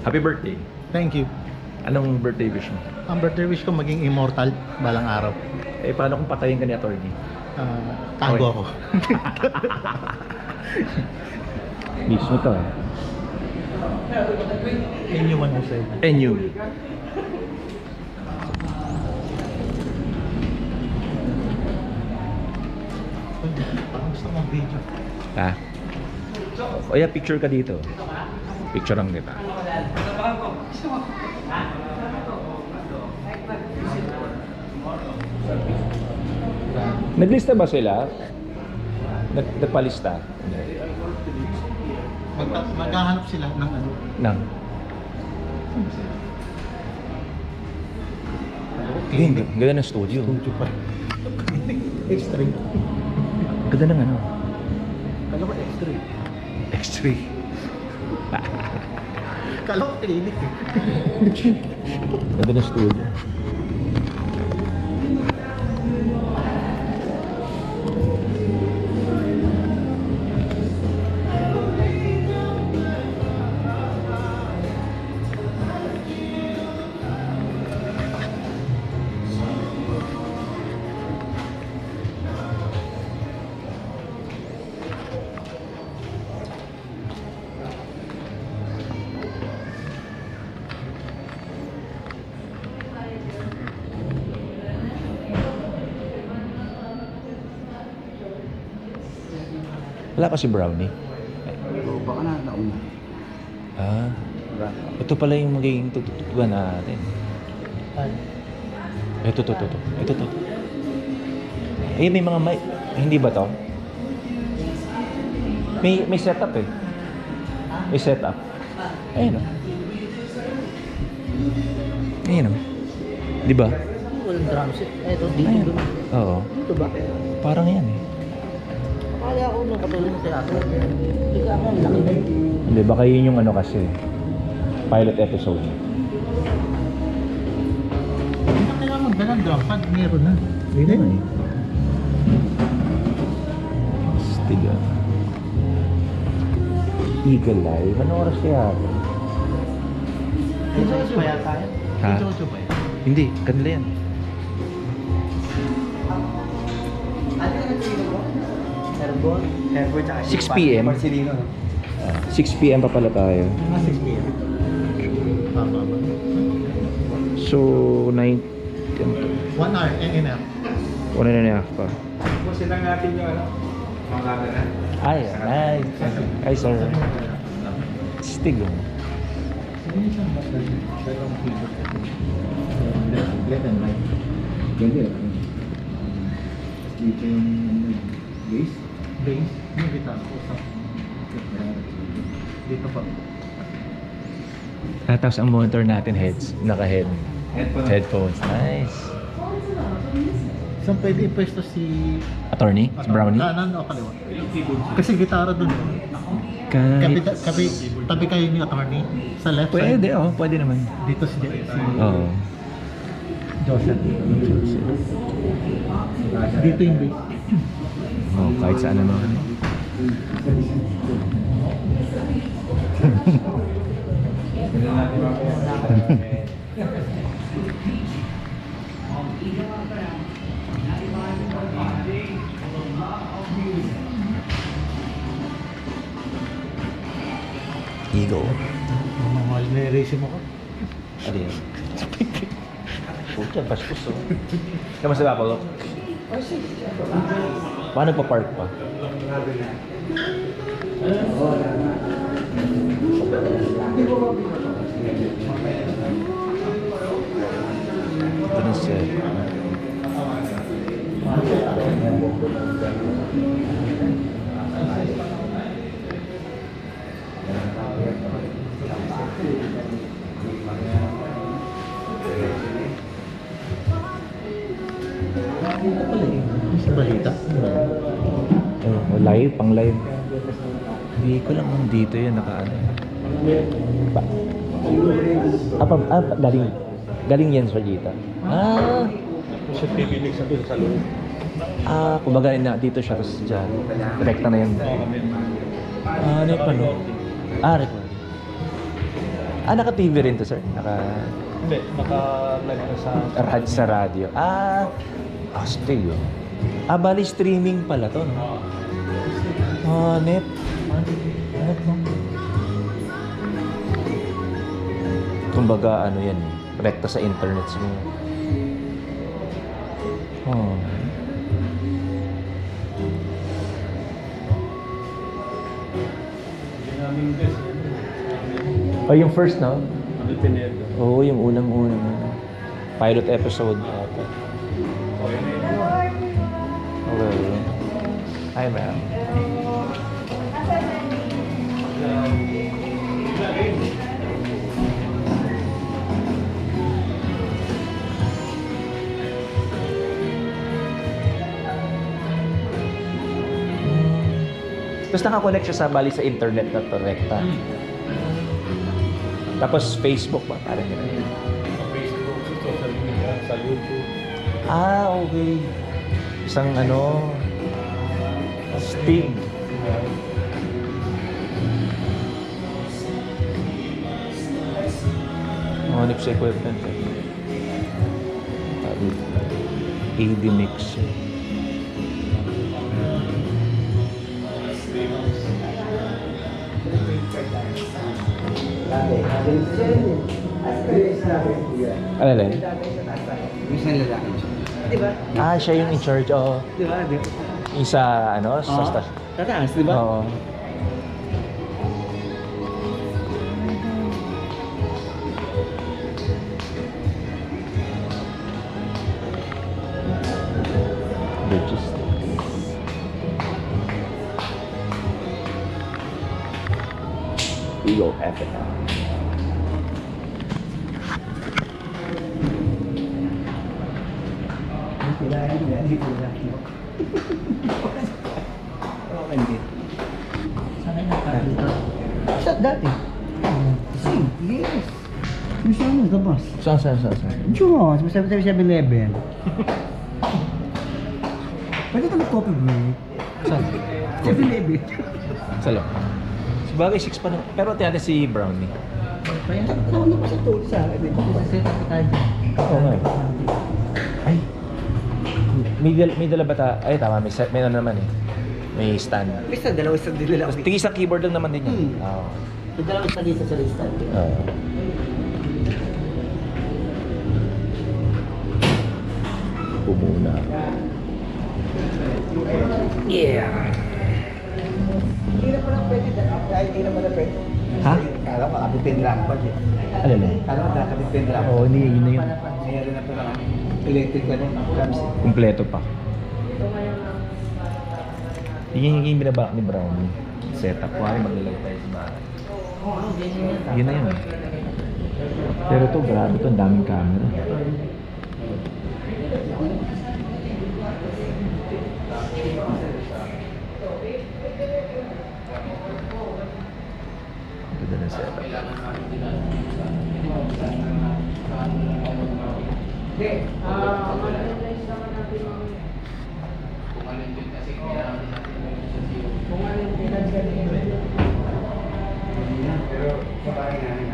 Happy birthday. Thank you. Anong birthday wish mo? Ang birthday wish ko maging immortal balang araw. Eh, paano kung patayin ka ni attorney? Tago ako. Mismo to eh. Anyone who said. And you. Parang gusto mong video. Ha? O yeah, picture ka dito. Picture lang kita. Naglista ba sila? Nagpalista? Maghahanap sila ng ano. Nang? Okay. Ganda ng studio. Studio pa. X-ray. Ganda ng ano? Kala ko X-ray. X3. Kala ko clinic eh. Ganda ng studio. Wala kasi brownie. So, baka na nauna. Ah, ito pala yung magiging tututugan natin. Ito. Eh, may mga hindi ba to? May setup eh. May setup. Ayun o. Ayun o. Di ba? Walang drum set. Eto, dito Ayun. doon. Oo. Dito ba? Parang yan eh. Kaya ako nung katulong sa ato. Hindi ka ako, laki na. Hindi, baka yun yung ano kasi. Pilot episode. Hindi na kailangan magdala ng drum pad. Meron na. Hindi na eh. Stiga. Eagle Live. Ano oras kaya? Jojo pa yata yan. Ha? Jojo pa yan. Hindi, kanila yan. Herbon. Herbon tsaka 6 p.m. Marcelino. 6 p.m. pa pala tayo. 6 p.m. Tama ba? So, 9... 1 hour and a half. 1.5 pa. Pusin lang natin yung ano. Mga na. Ay, nice. Ay, sir. Stig. Hindi siya dalawang kilo. Left and right. Ganda yun. Dito yung base. Base. Yung guitar. Usap. Dito pa. Tapos ang monitor natin naka-head. Headphones. Nice. Saan pwede ipwesto si... Attorney? Si Brownie? Kanan o kaliwa? Kasi gitara dun. Kahit... Tabi kayo ni attorney. Sa left Pwede, side. oh. Pwede naman. Dito si Oo. Joseph. Dito yung base. Oh, kahit saan naman. Eagle. Mahal na erase mo ko. Ano yan? Pucha, bastos oh. Kamusta ba, Polo? Paano pa park pa? Ito na siya. Sa balita. Oh, live, pang live. Hindi ko lang kung dito yun nakaano. Galing yan sa dito. Ah! Siya pipilig sa doon sa loob. Kumbaga na dito siya, tapos dyan. Rekta na yun. Ano yung pano? Recording. Naka-TV rin to, sir? Hindi, naka-live na Sa radyo. Astig yun. Bali streaming pala to, no? Net. Net, no? Kumbaga, ano yan, rekta sa internet mo. Yung first, no? Oo, yung unang-unang pilot episode. Okay. Hi, ma'am. Tapos nakakonect siya bali sa internet na to, rekta. Tapos Facebook ba? Parang gano'n. Sa Facebook, sa social media, sa YouTube. Okay. Isang Stig. Onyx equipment. AD mix. Ano lang? Isang lalaki. Diba? Siya yung in charge. Oo. Diba? Yung sa sa station. Tataas, diba? Oo. Logistics. Eagle FM. Sa dati. Yes. Yung sa ano, labas. Saan? Diyo, sa 7-Eleven. Pwede ito mag-coffee break. Saan? 7-Eleven. Sa loob. Sabagay, 6 pa na. Pero tiyate si Brownie. Kaya, nauna pa sa tulad sa akin. Kasi set up tayo dyan. Oo nga eh. Ay. May dala ba ta? Ay, tama. May ano naman eh. May stand. Basta dalawa sa dila lang. Tapos tingis ang keyboard lang naman din yan. Oo. May dalawang sa dito sa listan. Oo. Pumuna. Yeah. Hindi na pala pwede. Hindi na pala pwede. Ha? Kala ko, abipin lang pa dyan. Ano na? Kala ko, abipin lang. Oo, hindi. Yun na yun. Mayroon na pala electric ka rin. Kumpleto pa. Yung binabalak ni Brownie. Setup. Kuwari maglalag tayo sa bahay. Yun na yun. Pero to, grabe to. Ang daming camera. Ganda ng setup. Pero sa bahay namin